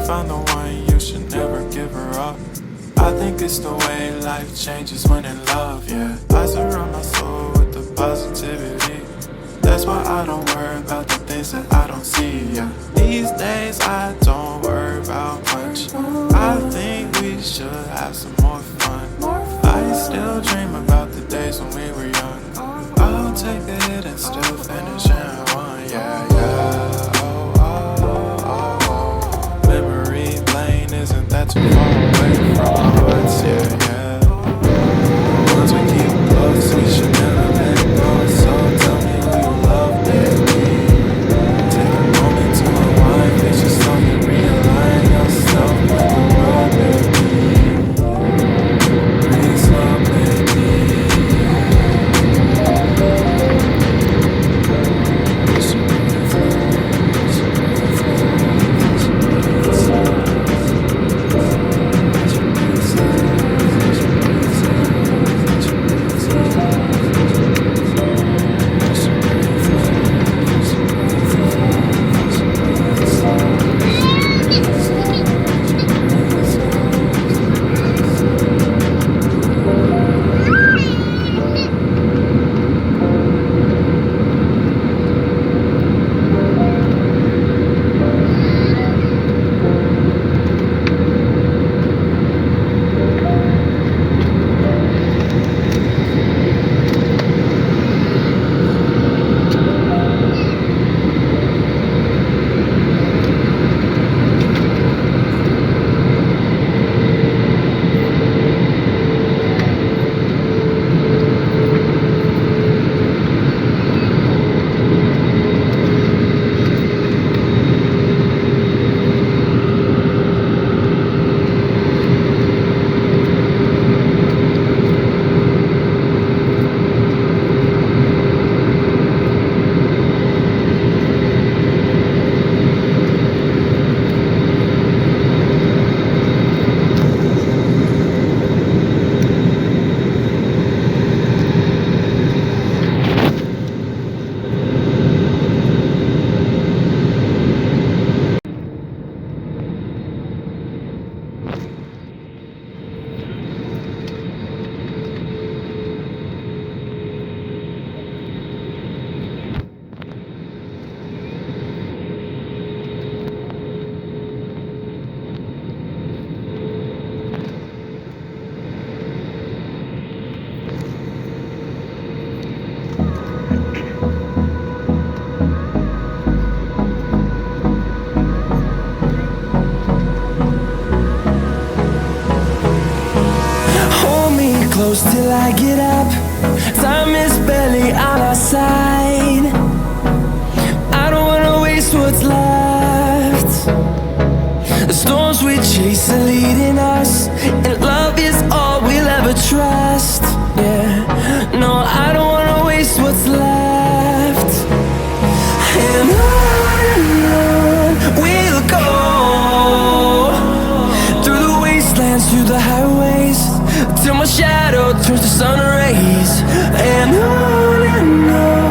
find the one, you should never give her up. I think it's the way life changes when in love, yeah. I surround my soul with the positivity. That's why I don't worry about the things that I don't see, yeah. These days I don't worry about much. I think we should have some more fun. I still dream about the days when we were young. I'll take a hit and still finish in one, yeah, yeah. Oh, oh, oh, oh. Memory lane, isn't that too far away from our hearts, yeah, yeah. Once we keep close, we should never let go. So tell me who you love, baby. Take a moment to unwind, face yourself and realign yourself with the world, baby. Breathe slow, baby. Close till I get up. Time is barely on our side. I don't wanna waste what's left. The storms we chase are leading us, and love is all we'll ever trust. Yeah, no, I don't wanna waste what's left. And on we'll go, through the wastelands, through the highways, till my shadow turns to sun rays. And on